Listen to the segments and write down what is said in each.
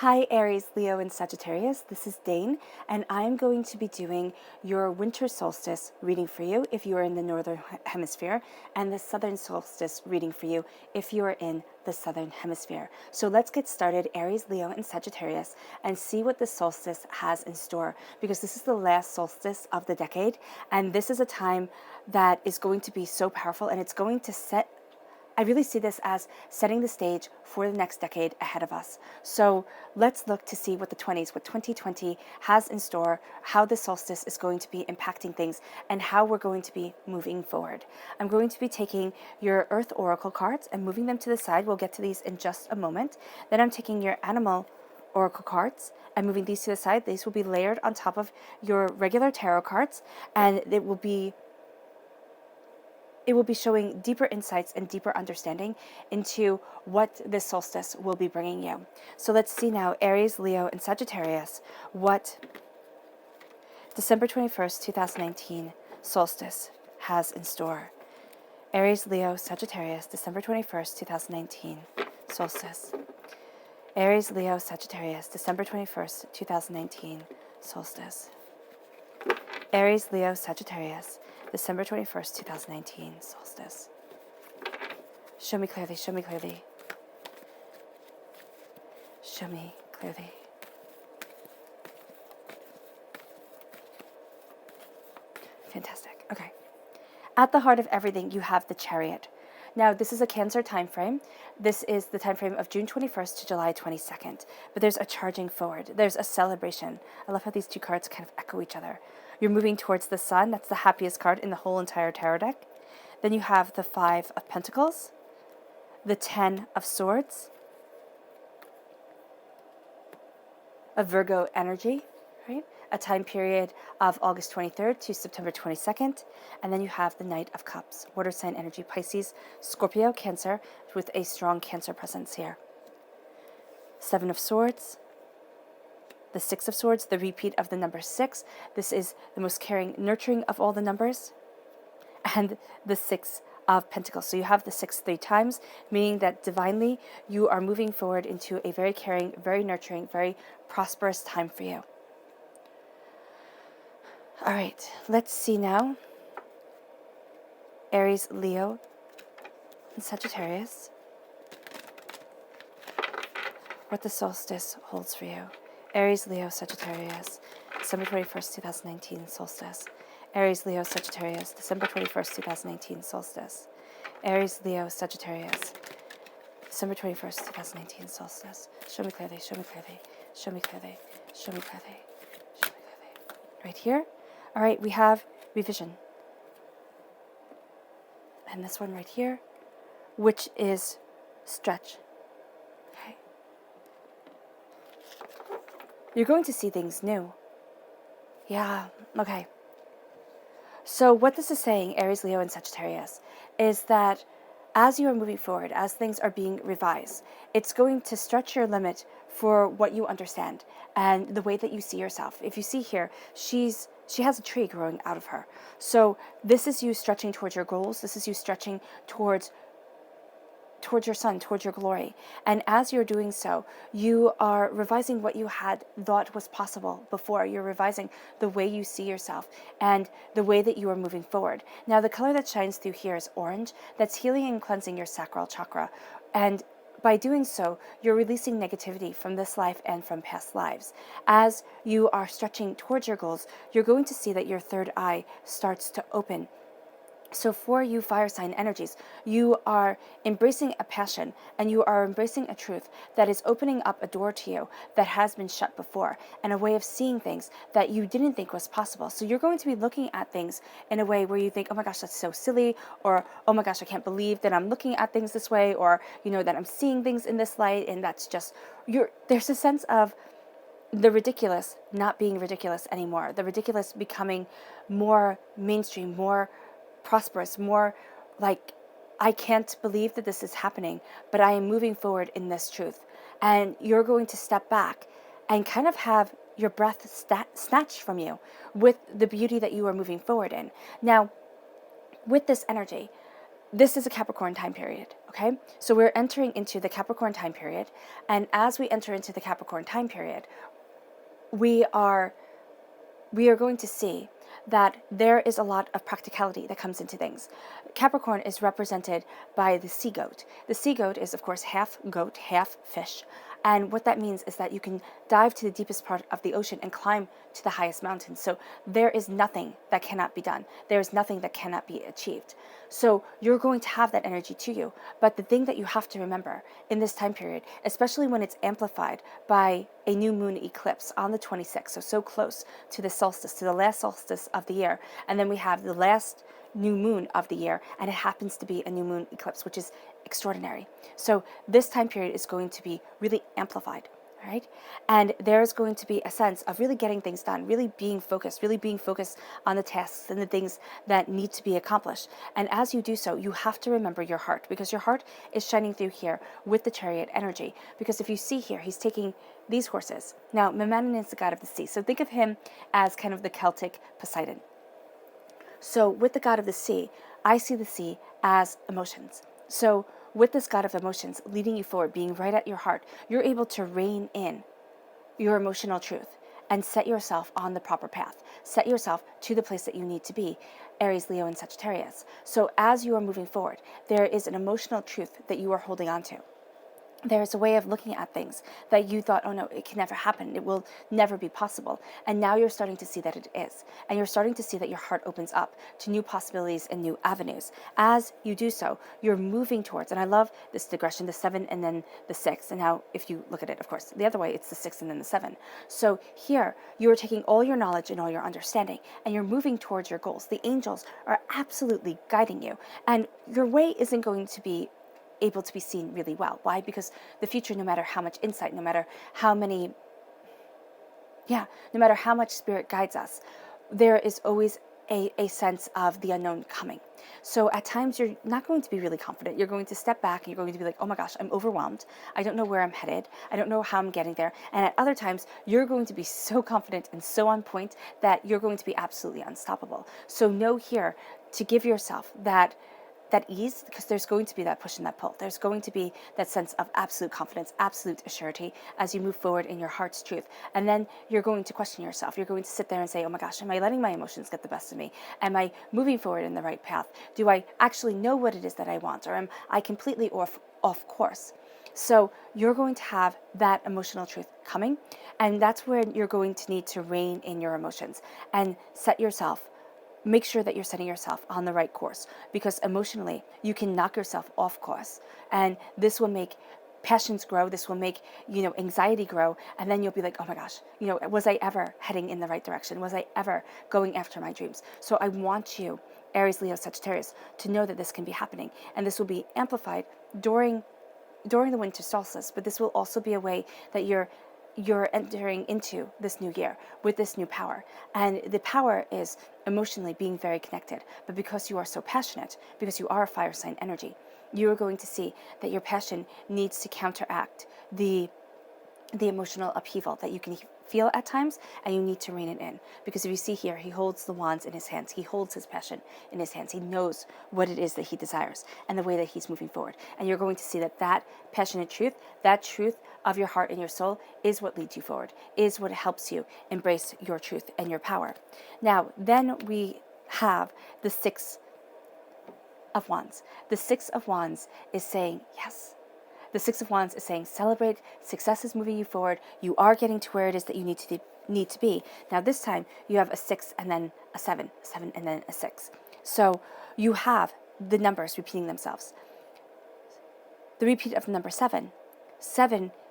Hi Aries, Leo, and Sagittarius. This is Dane, and I'm going to be doing your winter solstice reading for you if you are in the northern hemisphere, and the southern solstice reading for you if you are in the southern hemisphere. So let's get started, Aries, Leo, and Sagittarius, and see what the solstice has in store, because this is the last solstice of the decade, and this is a time that is going to be so powerful, and it's going to I really see this as setting the stage for the next decade ahead of us. So let's look to see what the 20s, what 2020 has in store, how the solstice is going to be impacting things, and how we're going to be moving forward. I'm going to be taking your Earth Oracle cards and moving them to the side. We'll get to these in just a moment. Then I'm taking your Animal Oracle cards and moving these to the side. These will be layered on top of your regular tarot cards, and it will be showing deeper insights and deeper understanding into what this solstice will be bringing you. So let's see now, Aries, Leo, and Sagittarius, what December 21st, 2019 solstice has in store. Aries, Leo, Sagittarius, December 21st, 2019 solstice. Aries, Leo, Sagittarius, December 21st, 2019 solstice. Aries, Leo, Sagittarius, December 21st, 2019 solstice. Show me clearly, show me clearly. Show me clearly. Fantastic. Okay. At the heart of everything, you have the Chariot. Now, this is a Cancer time frame. This is the time frame of June 21st to July 22nd. But there's a charging forward. There's a celebration. I love how these two cards kind of echo each other. You're moving towards the sun. That's the happiest card in the whole entire tarot deck. Then you have the Five of Pentacles, the Ten of Swords, a Virgo energy, right? A time period of August 23rd to September 22nd. And then you have the Knight of Cups, water sign energy, Pisces, Scorpio, Cancer, with a strong Cancer presence here. Seven of Swords, the Six of Swords, the repeat of the number 6. This is the most caring, nurturing of all the numbers. And the Six of Pentacles. So you have the 6 3 times, meaning that divinely you are moving forward into a very caring, very nurturing, very prosperous time for you. All right, let's see now. Aries, Leo, and Sagittarius, what the solstice holds for you. Aries, Leo, Sagittarius, December 21st, 2019 solstice. Aries, Leo, Sagittarius, December 21st, 2019 solstice. Aries, Leo, Sagittarius, December 21st, 2019 solstice. Show me clearly, show me clearly, show me clearly, show me clearly, show me clearly. Right here. All right, we have revision. And this one right here, which is stretch. Okay. You're going to see things new. Yeah, okay. So what this is saying, Aries, Leo, and Sagittarius, is that as you are moving forward, as things are being revised, it's going to stretch your limit for what you understand and the way that you see yourself. If you see here, she has a tree growing out of her. So this is you stretching towards your goals. This is you stretching towards your sun, towards your glory. And as you're doing so, you are revising what you had thought was possible before. You're revising the way you see yourself and the way that you are moving forward. Now, the color that shines through here is orange. That's healing and cleansing your sacral chakra. And by doing so, you're releasing negativity from this life and from past lives. As you are stretching towards your goals, you're going to see that your third eye starts to open. So for you fire sign energies, you are embracing a passion and you are embracing a truth that is opening up a door to you that has been shut before, and a way of seeing things that you didn't think was possible. So you're going to be looking at things in a way where you think, oh my gosh, that's so silly, or oh my gosh, I can't believe that I'm looking at things this way, or that I'm seeing things in this light, and that's just, there's a sense of the ridiculous not being ridiculous anymore, the ridiculous becoming more mainstream, more prosperous, more like, I can't believe that this is happening, but I am moving forward in this truth. And you're going to step back and kind of have your breath snatched from you with the beauty that you are moving forward in. Now, with this energy, this is a Capricorn time period, okay? So we're entering into the Capricorn time period, and as we enter into the Capricorn time period, we are going to see that there is a lot of practicality that comes into things. Capricorn is represented by the sea goat. The sea goat is, of course, half goat, half fish. And what that means is that you can dive to the deepest part of the ocean and climb to the highest mountain. So there is nothing that cannot be done. There is nothing that cannot be achieved. So you're going to have that energy to you. But the thing that you have to remember in this time period, especially when it's amplified by a new moon eclipse on the 26th, so close to the solstice, to the last solstice of the year, and then we have the last new moon of the year, and it happens to be a new moon eclipse, which is extraordinary. So this time period is going to be really amplified, all right? And there's going to be a sense of really getting things done, really being focused on the tasks and the things that need to be accomplished. And as you do so, you have to remember your heart, because your heart is shining through here with the chariot energy. Because if you see here, he's taking these horses. Now, Memnon is the god of the sea, so think of him as kind of the Celtic Poseidon. So with the god of the sea, I see the sea as emotions. So with this god of emotions leading you forward, being right at your heart, you're able to rein in your emotional truth and set yourself on the proper path. Set yourself to the place that you need to be, Aries, Leo, and Sagittarius. So as you are moving forward, there is an emotional truth that you are holding on to. There's a way of looking at things that you thought, oh no, it can never happen. It will never be possible. And now you're starting to see that it is. And you're starting to see that your heart opens up to new possibilities and new avenues. As you do so, you're moving towards, and I love this digression, the 7 and then the 6. And now if you look at it, of course, the other way, it's the 6 and then the 7. So here, you are taking all your knowledge and all your understanding, and you're moving towards your goals. The angels are absolutely guiding you. And your way isn't going to be able to be seen really well. Why? Because the future, no matter how much insight, no matter how much spirit guides us, there is always a sense of the unknown coming. So at times you're not going to be really confident. You're going to step back and you're going to be like, oh my gosh, I'm overwhelmed. I don't know where I'm headed. I don't know how I'm getting there. And at other times, you're going to be so confident and so on point that you're going to be absolutely unstoppable. So know here to give yourself that ease, because there's going to be that push and that pull. There's going to be that sense of absolute confidence, absolute assurity as you move forward in your heart's truth. And then you're going to question yourself. You're going to sit there and say, oh my gosh, am I letting my emotions get the best of me? Am I moving forward in the right path? Do I actually know what it is that I want? Or am I completely off course? So you're going to have that emotional truth coming, and that's where you're going to need to rein in your emotions and make sure that you're setting yourself on the right course, because emotionally you can knock yourself off course, and this will make passions grow. This will make, anxiety grow. And then you'll be like, oh my gosh, was I ever heading in the right direction? Was I ever going after my dreams? So I want you, Aries, Leo, Sagittarius, to know that this can be happening, and this will be amplified during the winter solstice, but this will also be a way that you're entering into this new year with this new power. And the power is emotionally being very connected. But because you are so passionate, because you are a fire sign energy, you are going to see that your passion needs to counteract the emotional upheaval that you can feel at times, and you need to rein it in. Because if you see here, he holds the wands in his hands. He holds his passion in his hands. He knows what it is that he desires and the way that he's moving forward. And you're going to see that passionate truth, that truth of your heart and your soul, is what leads you forward, is what helps you embrace your truth and your power. Now, then we have the 6 of Wands. The 6 of Wands is saying, yes. The 6 of Wands is saying, celebrate, success is moving you forward, you are getting to where it is that you need to be. Now this time, you have a 6 and then a 7 and then a 6. So you have the numbers repeating themselves. The repeat of the number 7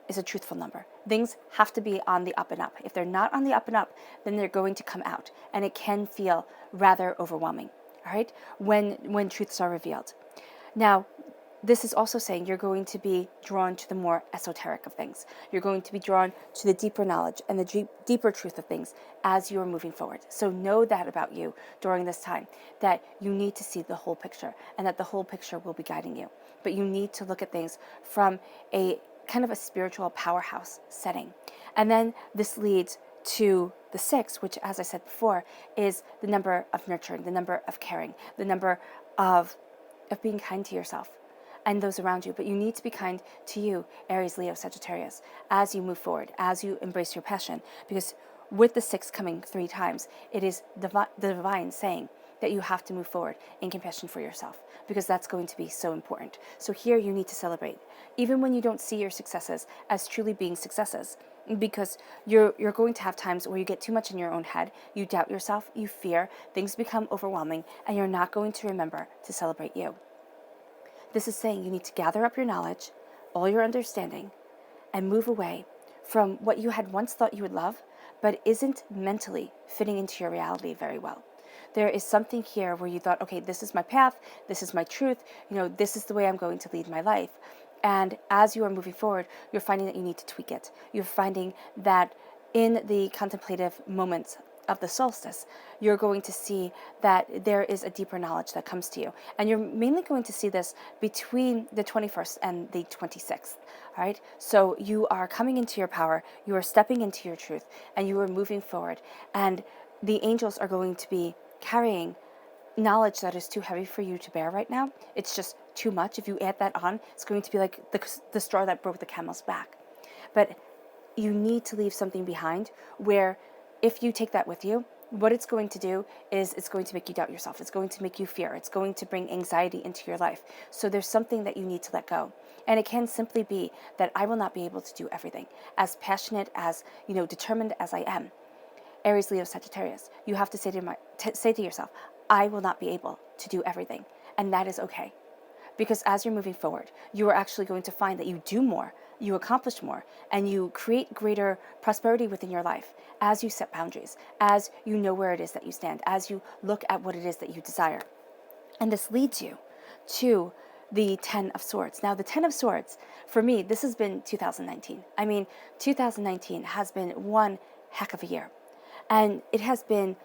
is a truthful number. Things have to be on the up and up. If they're not on the up and up, then they're going to come out, and it can feel rather overwhelming, all right, when truths are revealed. Now, this is also saying you're going to be drawn to the more esoteric of things. You're going to be drawn to the deeper knowledge and the deeper truth of things as you are moving forward. So know that about you during this time, that you need to see the whole picture, and that the whole picture will be guiding you. But you need to look at things from a kind of a spiritual powerhouse setting. And then this leads to the 6, which, as I said before, is the number of nurturing, the number of caring, the number of of being kind to yourself and those around you, but you need to be kind to you, Aries, Leo, Sagittarius, as you move forward, as you embrace your passion. Because with the 6 coming 3 times, it is the divine saying that you have to move forward in compassion for yourself, because that's going to be so important. So here you need to celebrate, even when you don't see your successes as truly being successes, because you're going to have times where you get too much in your own head, you doubt yourself, you fear, things become overwhelming, and you're not going to remember to celebrate you. This is saying you need to gather up your knowledge, all your understanding, and move away from what you had once thought you would love, but isn't mentally fitting into your reality very well. There is something here where you thought, okay, this is my path, this is my truth, this is the way I'm going to lead my life. And as you are moving forward, you're finding that you need to tweak it. You're finding that in the contemplative moments of the solstice, you're going to see that there is a deeper knowledge that comes to you. And you're mainly going to see this between the 21st and the 26th, all right? So you are coming into your power, you are stepping into your truth, and you are moving forward. And the angels are going to be carrying knowledge that is too heavy for you to bear right now. It's just too much. If you add that on, it's going to be like the straw that broke the camel's back. But you need to leave something behind where if you take that with you, what it's going to do is it's going to make you doubt yourself. It's going to make you fear. It's going to bring anxiety into your life. So there's something that you need to let go. And it can simply be that I will not be able to do everything. As passionate, as determined as I am, Aries, Leo, Sagittarius, you have to say to yourself, I will not be able to do everything. And that is okay. Because as you're moving forward, you are actually going to find that you do more, you accomplish more, and you create greater prosperity within your life as you set boundaries, as you know where it is that you stand, as you look at what it is that you desire. And this leads you to the 10 of Swords. Now, the 10 of Swords, for me, this has been 2019. I mean, 2019 has been one heck of a year. And it has been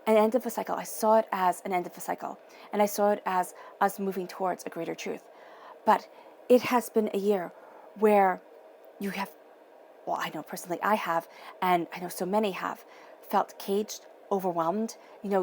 an end of a cycle. I saw it as an end of a cycle, and I saw it as us moving towards a greater truth. But it has been a year where you have, well, I know personally I have, and I know so many have, felt caged, overwhelmed,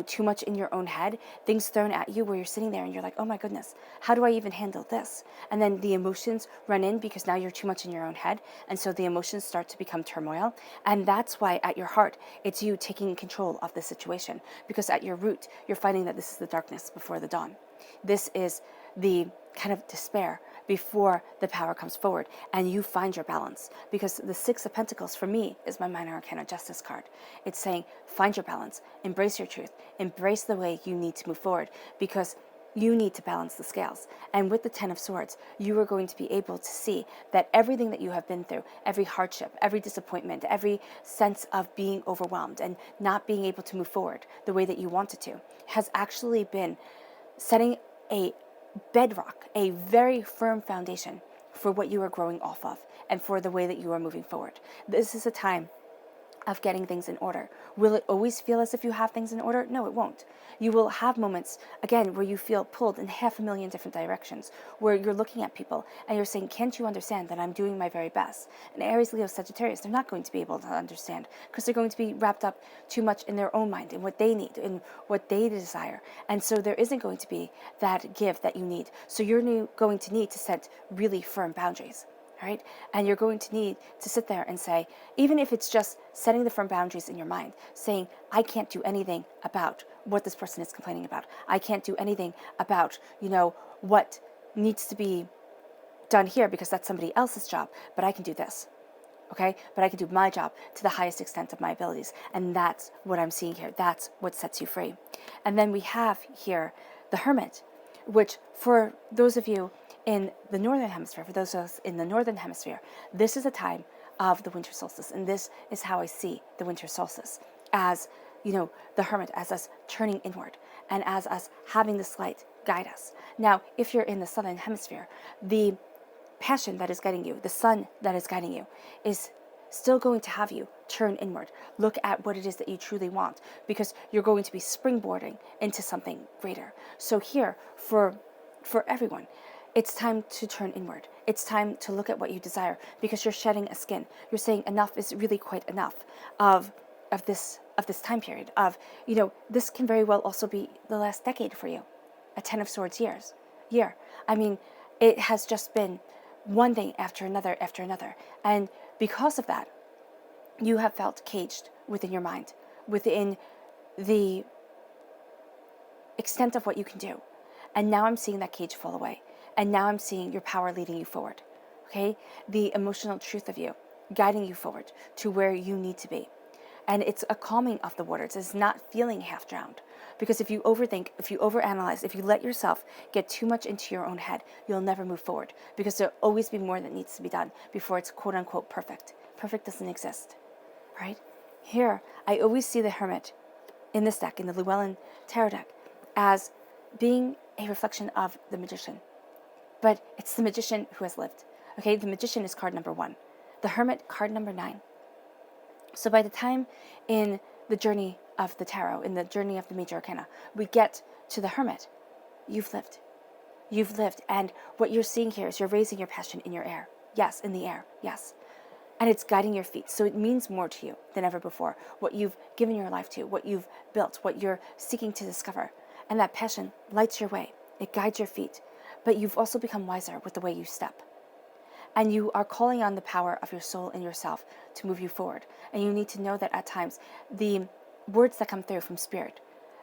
too much in your own head, things thrown at you where you're sitting there and you're like, oh my goodness, how do I even handle this? And then the emotions run in because now you're too much in your own head. And so the emotions start to become turmoil. And that's why at your heart, it's you taking control of the situation, because at your root, you're finding that this is the darkness before the dawn. This is the kind of despair before the power comes forward, and you find your balance. Because the 6 of Pentacles for me is my minor arcana justice card. It's saying find your balance, embrace your truth, embrace the way you need to move forward, because you need to balance the scales. And with the 10 of Swords, you are going to be able to see that everything that you have been through, every hardship, every disappointment, every sense of being overwhelmed and not being able to move forward the way that you wanted to, has actually been setting a bedrock, a very firm foundation for what you are growing off of and for the way that you are moving forward. This is a time of getting things in order. Will it always feel as if you have things in order? No, it won't. You will have moments, again, where you feel pulled in 500,000 different directions, where you're looking at people and you're saying, can't you understand that I'm doing my very best? And Aries, Leo, Sagittarius, they're not going to be able to understand because they're going to be wrapped up too much in their own mind, in what they need, in what they desire. And so there isn't going to be that give that you need. So you're going to need to set really firm boundaries. Right? And you're going to need to sit there and say, even if it's just setting the firm boundaries in your mind, saying, I can't do anything about what this person is complaining about. I can't do anything about, what needs to be done here because that's somebody else's job, but I can do this. Okay? But I can do my job to the highest extent of my abilities. And that's what I'm seeing here. That's what sets you free. And then we have here the Hermit, which for those of you in the Northern Hemisphere, for those of us in the Northern Hemisphere, this is a time of the winter solstice. And this is how I see the winter solstice as, the Hermit, as us turning inward and as us having this light guide us. Now, if you're in the Southern Hemisphere, the passion that is guiding you, the sun that is guiding you, is still going to have you turn inward. Look at what it is that you truly want, because you're going to be springboarding into something greater. So here, for everyone, it's time to turn inward. It's time to look at what you desire, because you're shedding a skin. You're saying enough is really quite enough of this time period. This can very well also be the last decade for you, a 10 of Swords years. year. I mean, it has just been one thing after another after another. And because of that, you have felt caged within your mind, within the extent of what you can do. And now I'm seeing that cage fall away. And now I'm seeing your power leading you forward. Okay? The emotional truth of you guiding you forward to where you need to be. And it's a calming of the waters. It's not feeling half drowned. Because if you overthink, if you overanalyze, if you let yourself get too much into your own head, you'll never move forward. Because there'll always be more that needs to be done before it's quote unquote perfect. Perfect doesn't exist. Right? Here, I always see the Hermit in this deck, in the Llewellyn Tarot deck, as being a reflection of the Magician. But it's the Magician who has lived. Okay, the Magician is card number 1. The Hermit, card number 9. So by the time in the journey of the Tarot, in the journey of the Major Arcana, we get to the Hermit, you've lived. You've lived. And what you're seeing here is you're raising your passion in your air. Yes, in the air. Yes. And it's guiding your feet. So it means more to you than ever before. What you've given your life to, what you've built, what you're seeking to discover. And that passion lights your way. It guides your feet. But you've also become wiser with the way you step. And you are calling on the power of your soul and yourself to move you forward. And you need to know that at times, the words that come through from Spirit,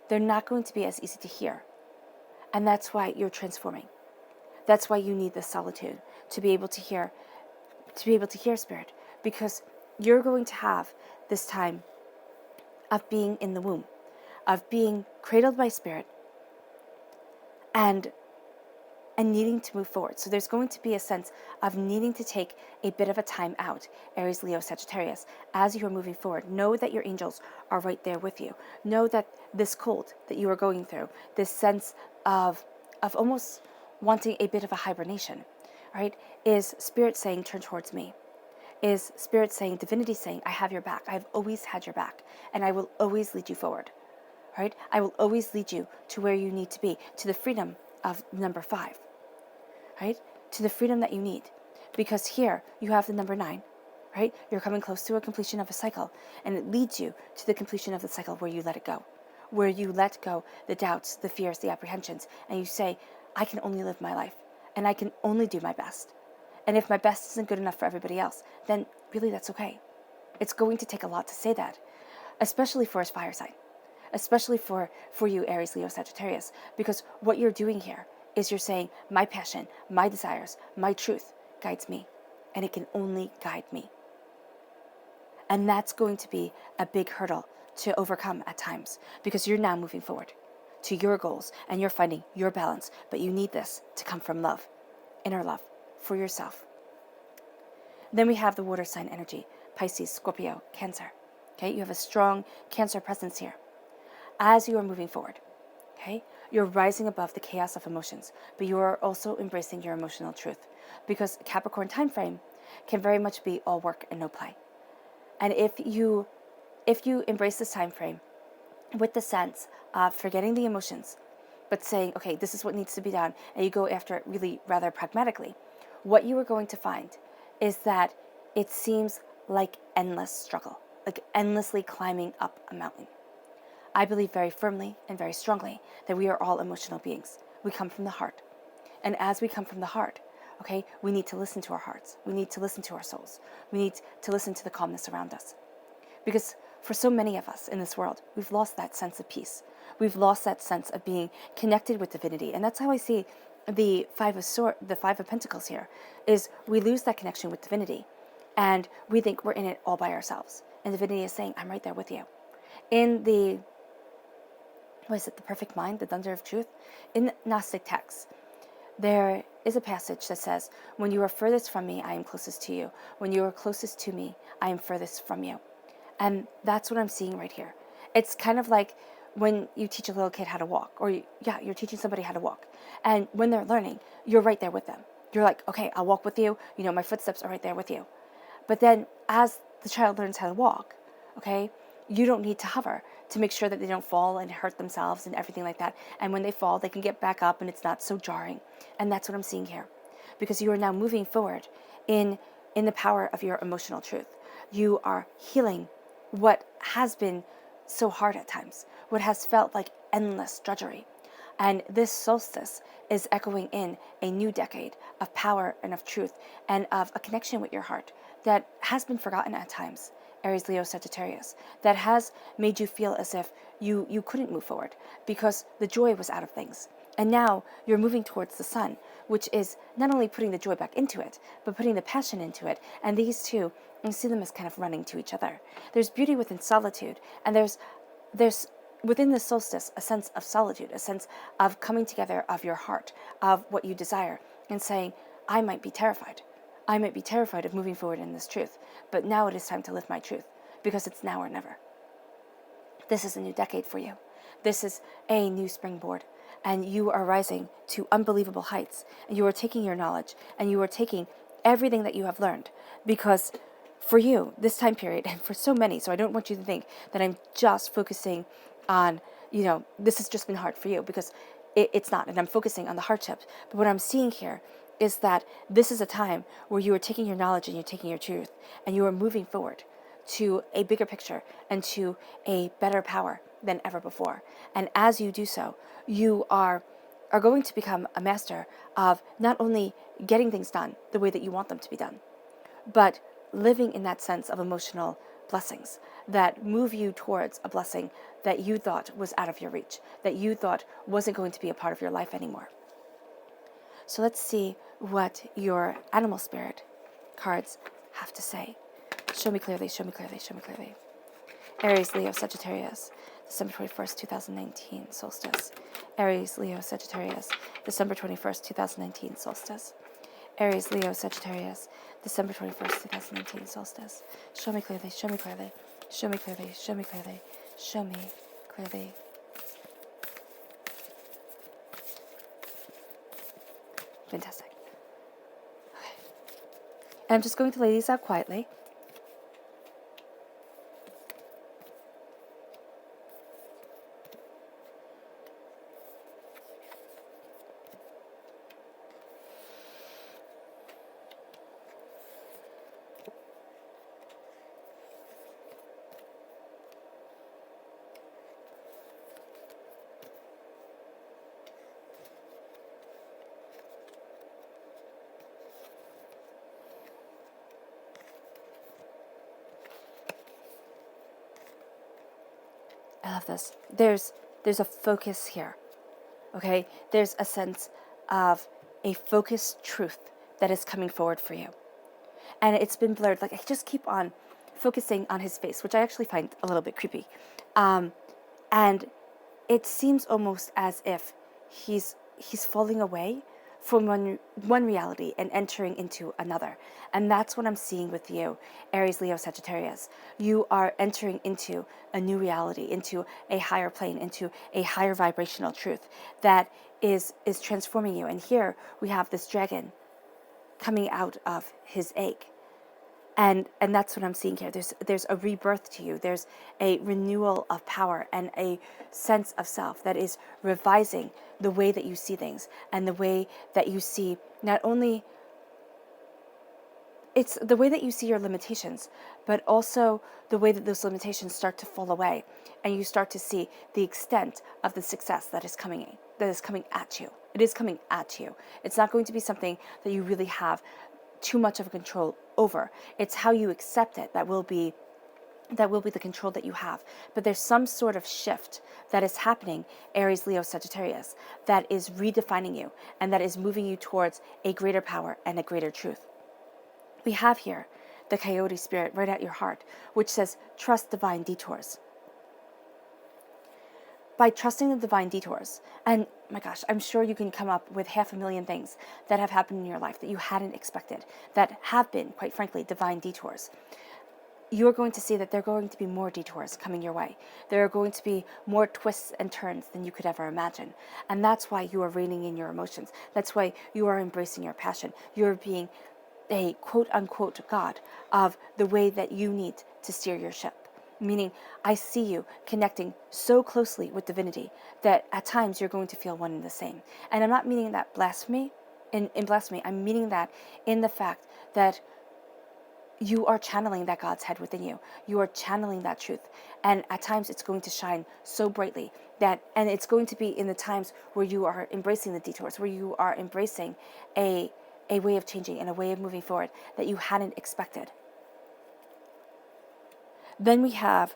they're not going to be as easy to hear. And that's why you're transforming. That's why you need this solitude to be able to hear Spirit. Because you're going to have this time of being in the womb, of being cradled by Spirit, and needing to move forward. So there's going to be a sense of needing to take a bit of a time out, Aries, Leo, Sagittarius, as you are moving forward. Know that your angels are right there with you. Know that this cold that you are going through, this sense of almost wanting a bit of a hibernation, right, is Spirit saying, turn towards me. Is Spirit saying, Divinity saying, I have your back. I've always had your back, and I will always lead you forward, right? I will always lead you to where you need to be, to the freedom of number 5, right? To the freedom that you need. Because here, you have the number 9, right? You're coming close to a completion of a cycle, and it leads you to the completion of the cycle where you let it go, where you let go the doubts, the fears, the apprehensions, and you say, I can only live my life, and I can only do my best. And if my best isn't good enough for everybody else, then really that's okay. It's going to take a lot to say that, especially for a fire sign, especially for you, Aries, Leo, Sagittarius, because what you're doing here is you're saying, my passion, my desires, my truth guides me, and it can only guide me. And that's going to be a big hurdle to overcome at times, because you're now moving forward to your goals, and you're finding your balance, but you need this to come from love, inner love, for yourself. Then we have the water sign energy, Pisces, Scorpio, Cancer. Okay, you have a strong Cancer presence here. As you are moving forward, okay, you're rising above the chaos of emotions, but you are also embracing your emotional truth, because Capricorn time frame can very much be all work and no play. And if you embrace this time frame with the sense of forgetting the emotions, but saying, okay, this is what needs to be done, and you go after it really rather pragmatically, what you are going to find is that it seems like endless struggle, like endlessly climbing up a mountain. I believe very firmly and very strongly that we are all emotional beings. We come from the heart. And as we come from the heart, okay, we need to listen to our hearts. We need to listen to our souls. We need to listen to the calmness around us. Because for so many of us in this world, we've lost that sense of peace. We've lost that sense of being connected with divinity. And that's how I see the Five of Pentacles here, is we lose that connection with divinity. And we think we're in it all by ourselves. And divinity is saying, I'm right there with you. In the the perfect mind, the thunder of truth, in Gnostic texts, there is a passage that says, when you are furthest from me, I am closest to you. When you are closest to me, I am furthest from you. And that's what I'm seeing right here. It's kind of like when you teach a little kid how to walk, or you're teaching somebody how to walk. And when they're learning, you're right there with them. You're like, okay, I'll walk with you. You know, my footsteps are right there with you. But then as the child learns how to walk, okay, you don't need to hover to make sure that they don't fall and hurt themselves and everything like that. And when they fall, they can get back up and it's not so jarring. And that's what I'm seeing here. Because you are now moving forward in the power of your emotional truth. You are healing what has been so hard at times, what has felt like endless drudgery. And this solstice is echoing in a new decade of power and of truth and of a connection with your heart that has been forgotten at times, Aries, Leo, Sagittarius, that has made you feel as if you couldn't move forward because the joy was out of things. And now you're moving towards the sun, which is not only putting the joy back into it, but putting the passion into it. And these two, you see them as kind of running to each other. There's beauty within solitude, and there's within the solstice a sense of solitude, a sense of coming together of your heart, of what you desire, and saying, I might be terrified. I might be terrified of moving forward in this truth, but now it is time to live my truth, because it's now or never. This is a new decade for you. This is a new springboard, and you are rising to unbelievable heights, and you are taking your knowledge, and you are taking everything that you have learned, because for you, this time period, and for so many, so I don't want you to think that I'm just focusing on, this has just been hard for you, because it's not, and I'm focusing on the hardships. But what I'm seeing here is that this is a time where you are taking your knowledge and you're taking your truth, and you are moving forward to a bigger picture and to a better power than ever before. And as you do so, you are going to become a master of not only getting things done the way that you want them to be done, but living in that sense of emotional blessings that move you towards a blessing that you thought was out of your reach, that you thought wasn't going to be a part of your life anymore. So let's see what your animal spirit cards have to say. Show me clearly, show me clearly, show me clearly. Aries, Leo, Sagittarius, December 21st, 2019, solstice. Aries, Leo, Sagittarius, December 21st, 2019, solstice. Aries, Leo, Sagittarius, December 21st, 2019, solstice. Show me clearly, show me clearly, show me clearly, show me clearly, show me clearly. Fantastic. Okay. And I'm just going to lay these out quietly. I love this. There's a focus here, okay? There's a sense of a focused truth that is coming forward for you. And it's been blurred. Like, I just keep on focusing on his face, which I actually find a little bit creepy. And it seems almost as if he's falling away from one reality and entering into another. And that's what I'm seeing with you, Aries, Leo, Sagittarius. You are entering into a new reality, into a higher plane, into a higher vibrational truth that is transforming you. And here we have this dragon coming out of his egg. And that's what I'm seeing here. There's a rebirth to you. There's a renewal of power and a sense of self that is revising the way that you see things and the way that you see not only it's the way that you see your limitations, but also the way that those limitations start to fall away and you start to see the extent of the success that is coming at you. It is coming at you. It's not going to be something that you really have too much of a control over. It's how you accept it that will be the control that you have. But there's some sort of shift that is happening, Aries, Leo, Sagittarius, that is redefining you and that is moving you towards a greater power and a greater truth. We have here the coyote spirit right at your heart, which says, trust divine detours. By trusting the divine detours, and my gosh, I'm sure you can come up with 500,000 things that have happened in your life that you hadn't expected, that have been, quite frankly, divine detours. You're going to see that there are going to be more detours coming your way. There are going to be more twists and turns than you could ever imagine. And that's why you are reining in your emotions. That's why you are embracing your passion. You're being a quote-unquote God of the way that you need to steer your ship. Meaning, I see you connecting so closely with divinity that at times you're going to feel one and the same. And I'm not meaning that blasphemy, in blasphemy. I'm meaning that in the fact that you are channeling that God's head within you. You are channeling that truth. And at times it's going to shine so brightly and it's going to be in the times where you are embracing the detours, where you are embracing a way of changing and a way of moving forward that you hadn't expected. Then we have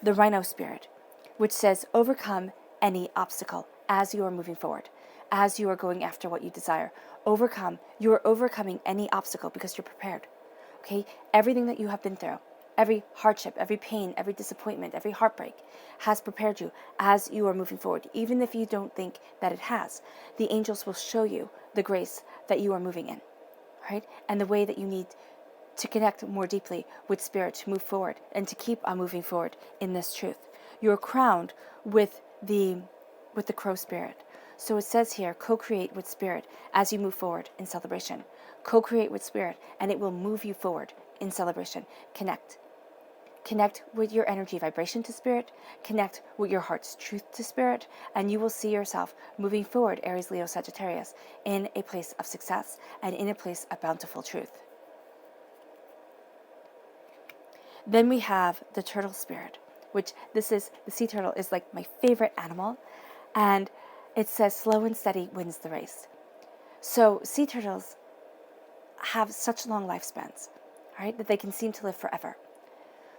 the Rhino spirit, which says, overcome any obstacle as you are moving forward, as you are going after what you desire. You are overcoming any obstacle because you're prepared. Okay? Everything that you have been through, every hardship, every pain, every disappointment, every heartbreak has prepared you as you are moving forward. Even if you don't think that it has, the angels will show you the grace that you are moving in, right? And the way that you need to connect more deeply with spirit to move forward and to keep on moving forward in this truth. You're crowned with the crow spirit. So it says here, co-create with spirit as you move forward in celebration. Co-create with spirit and it will move you forward in celebration. Connect with your energy vibration to spirit, connect with your heart's truth to spirit, and you will see yourself moving forward, Aries, Leo, Sagittarius, in a place of success and in a place of bountiful truth. Then we have the turtle spirit, which the sea turtle is like my favorite animal, and it says slow and steady wins the race. So sea turtles have such long lifespans, right, that they can seem to live forever.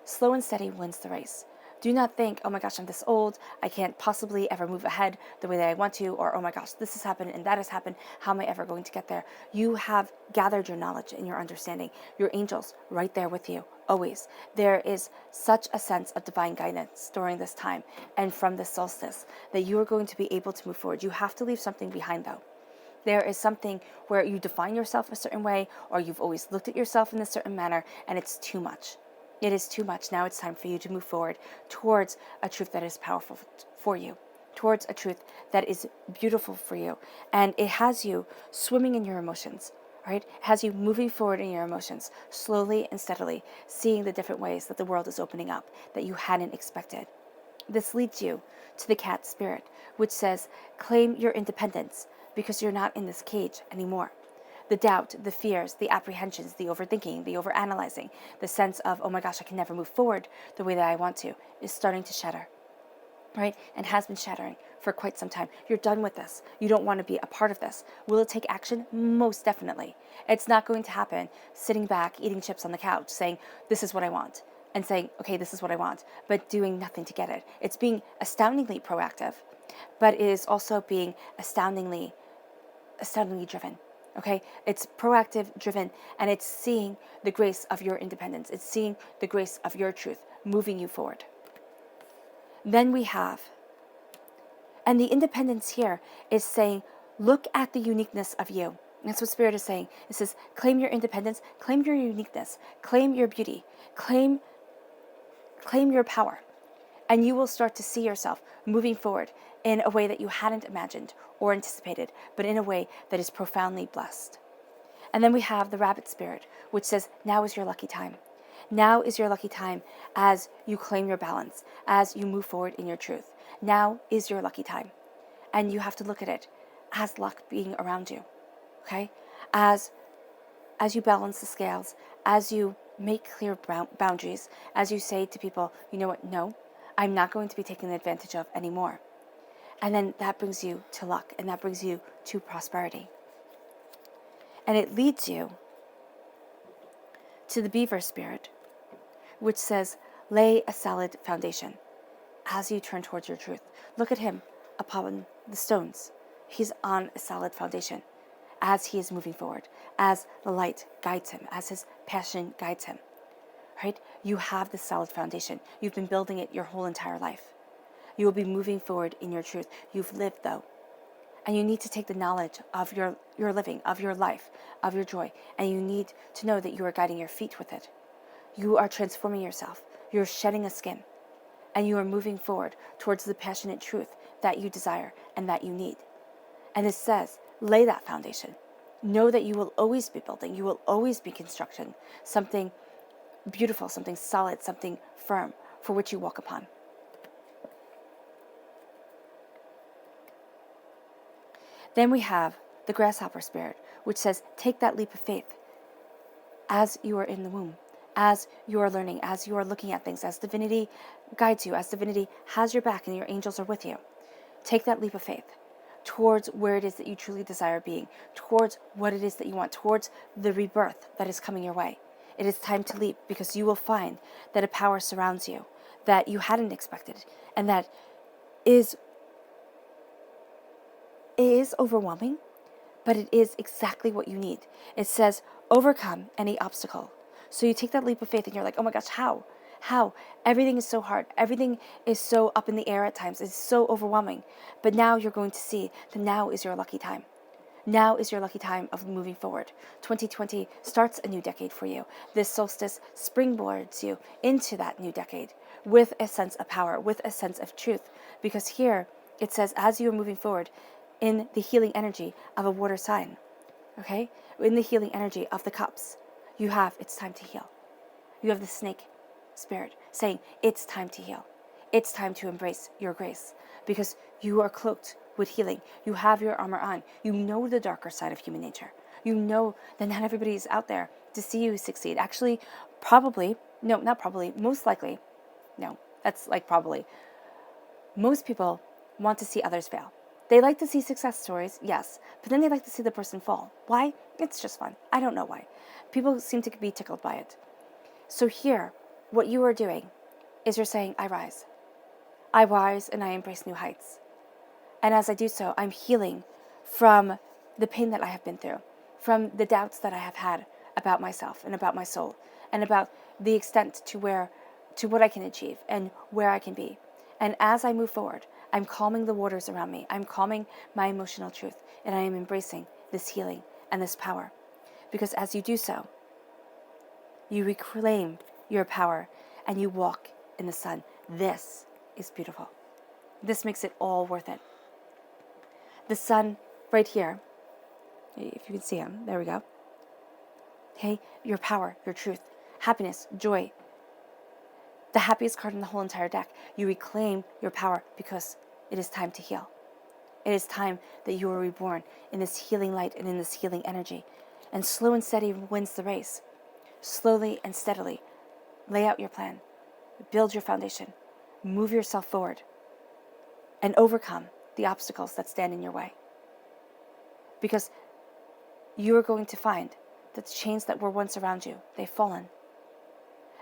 Slow and steady wins the race. Do not think, oh my gosh, I'm this old, I can't possibly ever move ahead the way that I want to, or oh my gosh, this has happened and that has happened, how am I ever going to get there? You have gathered your knowledge and your understanding, your angels right there with you, always. There is such a sense of divine guidance during this time and from this solstice that you are going to be able to move forward. You have to leave something behind though. There is something where you define yourself a certain way, or you've always looked at yourself in a certain manner, and it's too much. It is too much. Now it's time for you to move forward towards a truth that is powerful for you, towards a truth that is beautiful for you. And it has you swimming in your emotions, right? It has you moving forward in your emotions, slowly and steadily, seeing the different ways that the world is opening up that you hadn't expected. This leads you to the cat spirit, which says, claim your independence because you're not in this cage anymore. The doubt, the fears, the apprehensions, the overthinking, the overanalyzing, the sense of, oh my gosh, I can never move forward the way that I want to, is starting to shatter, right? And has been shattering for quite some time. You're done with this. You don't want to be a part of this. Will it take action? Most definitely. It's not going to happen sitting back, eating chips on the couch, saying, this is what I want, and saying, okay, this is what I want, but doing nothing to get it. It's being astoundingly proactive, but it is also being astoundingly driven. Okay, it's proactive, driven, and it's seeing the grace of your independence. It's seeing the grace of your truth moving you forward. Then we have, and the independence here is saying, look at the uniqueness of you. That's what Spirit is saying. It says, claim your independence, claim your uniqueness, claim your beauty, claim your power. And you will start to see yourself moving forward in a way that you hadn't imagined or anticipated, but in a way that is profoundly blessed. And then we have the rabbit spirit, which says, now is your lucky time. Now is your lucky time as you claim your balance, as you move forward in your truth. Now is your lucky time. And you have to look at it as luck being around you, okay? As you balance the scales, as you make clear boundaries, as you say to people, you know what, no, I'm not going to be taken advantage of anymore. And then that brings you to luck, and that brings you to prosperity. And it leads you to the beaver spirit, which says, lay a solid foundation as you turn towards your truth. Look at him upon the stones. He's on a solid foundation as he is moving forward, as the light guides him, as his passion guides him. Right? You have this solid foundation. You've been building it your whole entire life. You will be moving forward in your truth. You've lived, though. And you need to take the knowledge of your living, of your life, of your joy, and you need to know that you are guiding your feet with it. You are transforming yourself. You're shedding a skin, and you are moving forward towards the passionate truth that you desire and that you need. And it says, lay that foundation. Know that you will always be building. You will always be constructing something beautiful, something solid, something firm for which you walk upon. Then we have the grasshopper spirit, which says, take that leap of faith as you are in the womb, as you are learning, as you are looking at things, as divinity guides you, as divinity has your back and your angels are with you. Take that leap of faith towards where it is that you truly desire being, towards what it is that you want, towards the rebirth that is coming your way. It is time to leap, because you will find that a power surrounds you that you hadn't expected, and that is overwhelming, but it is exactly what you need. It says, overcome any obstacle. So you take that leap of faith and you're like, oh my gosh, how? How? Everything is so hard. Everything is so up in the air at times. It's so overwhelming. But now you're going to see that now is your lucky time. Now is your lucky time of moving forward. 2020 starts a new decade for you. This solstice springboards you into that new decade with a sense of power, with a sense of truth. Because here it says, as you are moving forward in the healing energy of a water sign, okay? In the healing energy of the cups, you have, it's time to heal. You have the snake spirit saying, it's time to heal. It's time to embrace your grace, because you are cloaked with healing. You have your armor on. You know the darker side of human nature. You know that not everybody is out there to see you succeed. Actually, probably, no, not probably, most likely, no, that's like probably. Most people want to see others fail. They like to see success stories, yes, but then they like to see the person fall. Why? It's just fun. I don't know why. People seem to be tickled by it. So here, what you are doing is you're saying, I rise. I rise and I embrace new heights. And as I do so, I'm healing from the pain that I have been through, from the doubts that I have had about myself and about my soul, and about the extent to what I can achieve and where I can be. And as I move forward, I'm calming the waters around me. I'm calming my emotional truth, and I am embracing this healing and this power. Because as you do so, you reclaim your power and you walk in the sun. This is beautiful. This makes it all worth it. The sun right here, if you can see him, there we go. Okay, your power, your truth, happiness, joy. The happiest card in the whole entire deck. You reclaim your power because it is time to heal. It is time that you are reborn in this healing light and in this healing energy. And slow and steady wins the race. Slowly and steadily, lay out your plan. Build your foundation. Move yourself forward. And overcome the obstacles that stand in your way. Because you are going to find that the chains that were once around you, they've fallen.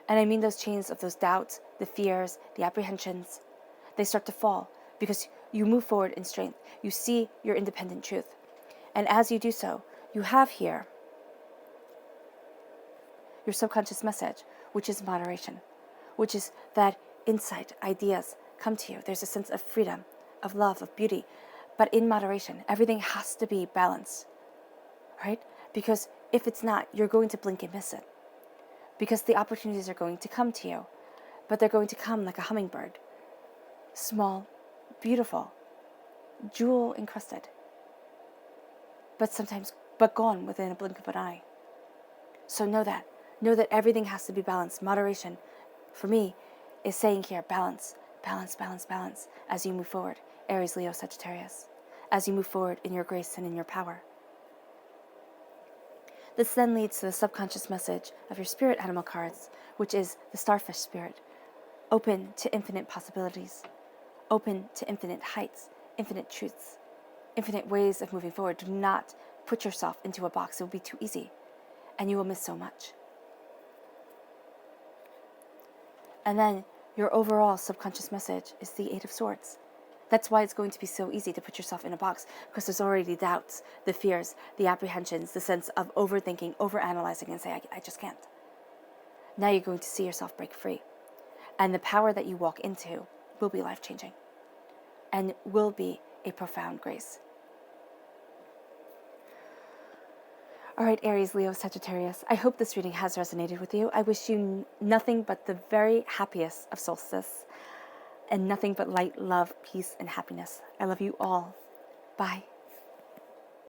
And I mean those chains of those doubts, the fears, the apprehensions, they start to fall because you move forward in strength. You see your independent truth. And as you do so, you have here your subconscious message, which is moderation, which is that insight, ideas come to you. There's a sense of freedom, of love, of beauty, but in moderation. Everything has to be balanced, right? Because if it's not, you're going to blink and miss it. Because the opportunities are going to come to you, but they're going to come like a hummingbird. Small, beautiful, jewel encrusted, but gone within a blink of an eye. So know that everything has to be balanced. Moderation, for me, is saying here, balance, balance, balance, balance, as you move forward. Aries, Leo, Sagittarius, as you move forward in your grace and in your power. This then leads to the subconscious message of your spirit animal cards, which is the starfish spirit, open to infinite possibilities, open to infinite heights, infinite truths, infinite ways of moving forward. Do not put yourself into a box. It will be too easy, and you will miss so much. And then your overall subconscious message is the Eight of Swords. That's why it's going to be so easy to put yourself in a box, because there's already the doubts, the fears, the apprehensions, the sense of overthinking, overanalyzing, and say, I just can't. Now you're going to see yourself break free. And the power that you walk into will be life-changing and will be a profound grace. All right, Aries, Leo, Sagittarius, I hope this reading has resonated with you. I wish you nothing but the very happiest of solstice and nothing but light, love, peace, and happiness. I love you all. Bye.